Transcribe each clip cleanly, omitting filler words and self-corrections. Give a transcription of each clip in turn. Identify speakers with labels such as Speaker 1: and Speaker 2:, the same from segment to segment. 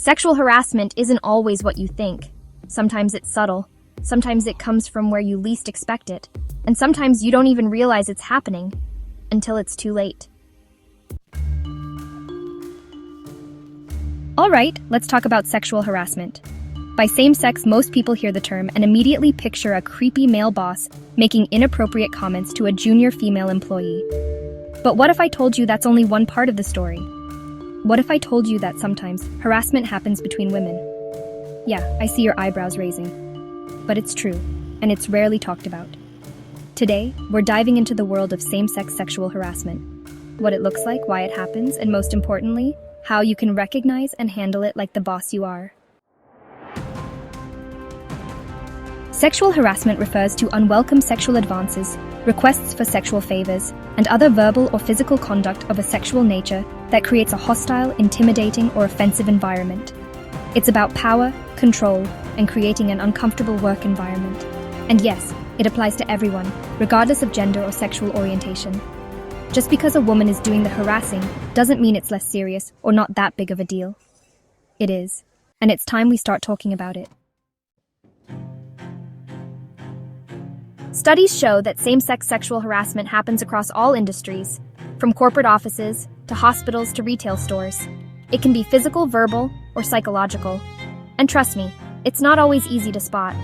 Speaker 1: Sexual harassment isn't always what you think. Sometimes it's subtle, sometimes it comes from where you least expect it, and sometimes you don't even realize it's happening until it's too late. Alright, let's talk about sexual harassment. By same-sex, most people hear the term and immediately picture a creepy male boss making inappropriate comments to a junior female employee. But what if I told you that's only one part of the story? What if I told you that sometimes harassment happens between women? Yeah, I see your eyebrows raising. But it's true, and it's rarely talked about. Today, we're diving into the world of same-sex sexual harassment. What it looks like, why it happens, and most importantly, how you can recognize and handle it like the boss you are. Sexual harassment refers to unwelcome sexual advances, requests for sexual favors, and other verbal or physical conduct of a sexual nature that creates a hostile, intimidating, or offensive environment. It's about power, control, and creating an uncomfortable work environment. And yes, it applies to everyone, regardless of gender or sexual orientation. Just because a woman is doing the harassing doesn't mean it's less serious or not that big of a deal. It is, and it's time we start talking about it. Studies show that same-sex sexual harassment happens across all industries, from corporate offices to hospitals to retail stores. It can be physical, verbal, or psychological. And trust me, it's not always easy to spot.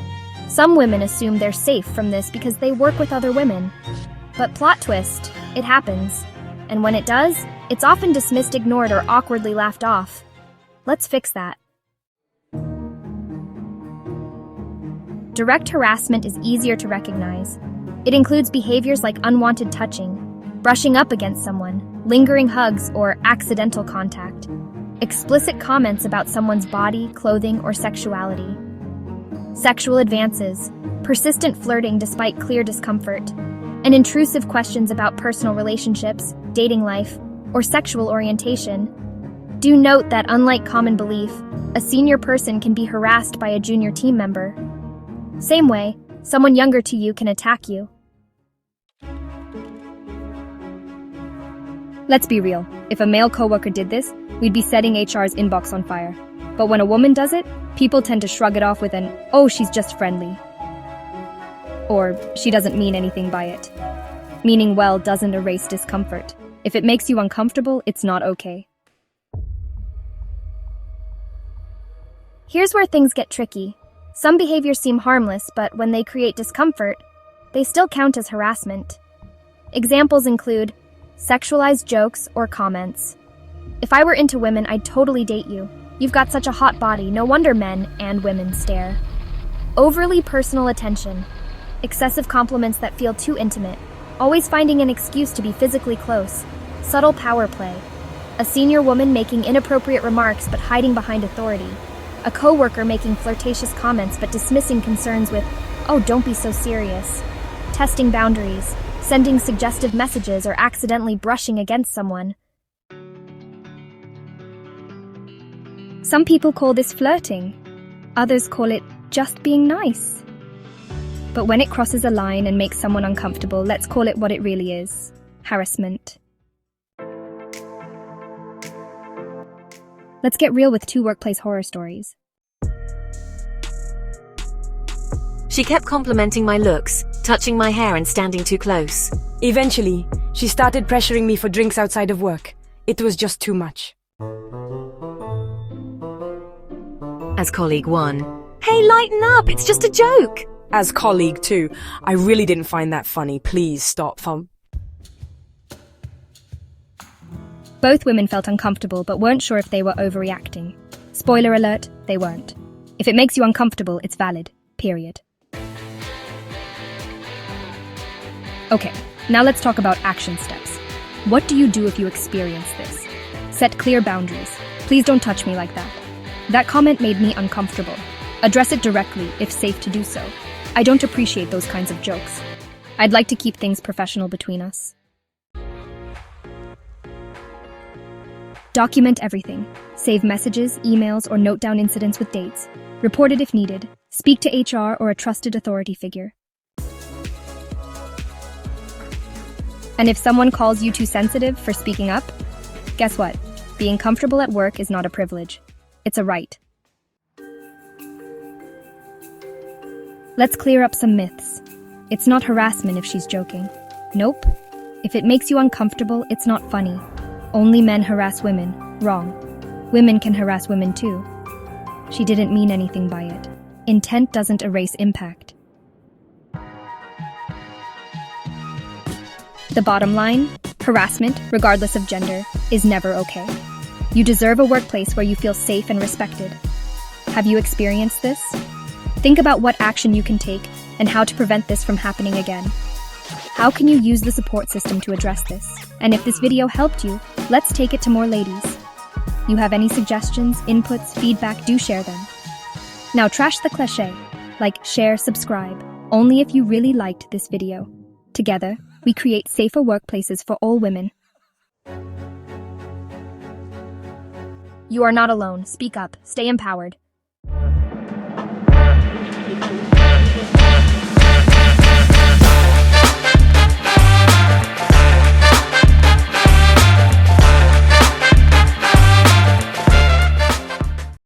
Speaker 1: Some women assume they're safe from this because they work with other women. But plot twist, it happens. And when it does, it's often dismissed, ignored, or awkwardly laughed off. Let's fix that. Direct harassment is easier to recognize. It includes behaviors like unwanted touching, brushing up against someone, lingering hugs, or accidental contact, explicit comments about someone's body, clothing, or sexuality, sexual advances, persistent flirting despite clear discomfort, and intrusive questions about personal relationships, dating life, or sexual orientation. Do note that, unlike common belief, a senior person can be harassed by a junior team member. Same way, someone younger to you can attack you. Let's be real. If a male coworker did this, we'd be setting HR's inbox on fire. But when a woman does it, people tend to shrug it off with an, "Oh, she's just friendly." Or, "She doesn't mean anything by it." Meaning well doesn't erase discomfort. If it makes you uncomfortable, it's not okay. Here's where things get tricky. Some behaviors seem harmless, but when they create discomfort, they still count as harassment. Examples include sexualized jokes or comments. "If I were into women, I'd totally date you. You've got such a hot body, no wonder men and women stare." Overly personal attention. Excessive compliments that feel too intimate. Always finding an excuse to be physically close. Subtle power play. A senior woman making inappropriate remarks but hiding behind authority. A coworker making flirtatious comments but dismissing concerns with, "Oh, don't be so serious." Testing boundaries, sending suggestive messages, or accidentally brushing against someone. Some people call this flirting. Others call it just being nice. But when it crosses a line and makes someone uncomfortable, let's call it what it really is: harassment. Let's get real with 2 workplace horror stories.
Speaker 2: She kept complimenting my looks, touching my hair and standing too close.
Speaker 3: Eventually, she started pressuring me for drinks outside of work. It was just too much.
Speaker 2: As colleague 1, "Hey, lighten up, it's just a joke."
Speaker 3: As colleague 2, "I really didn't find that funny. Please stop."
Speaker 1: Both women felt uncomfortable but weren't sure if they were overreacting. Spoiler alert, they weren't. If it makes you uncomfortable, it's valid. Period. Okay, now let's talk about action steps. What do you do if you experience this? Set clear boundaries. Please don't touch me like that. That comment made me uncomfortable. Address it directly, if safe to do so. I don't appreciate those kinds of jokes. I'd like to keep things professional between us. Document everything. Save messages, emails, or note down incidents with dates. Report it if needed. Speak to HR or a trusted authority figure. And if someone calls you too sensitive for speaking up, guess what? Being comfortable at work is not a privilege. It's a right. Let's clear up some myths. It's not harassment if she's joking. Nope. If it makes you uncomfortable, it's not funny. Only men harass women. Wrong. Women can harass women too. She didn't mean anything by it. Intent doesn't erase impact. The bottom line, harassment, regardless of gender, is never okay. You deserve a workplace where you feel safe and respected. Have you experienced this? Think about what action you can take and how to prevent this from happening again. How can you use the support system to address this? And if this video helped you, let's take it to more ladies. You have any suggestions, inputs, feedback, do share them. Now trash the cliché. Like, share, subscribe. Only if you really liked this video. Together, we create safer workplaces for all women. You are not alone. Speak up. Stay empowered.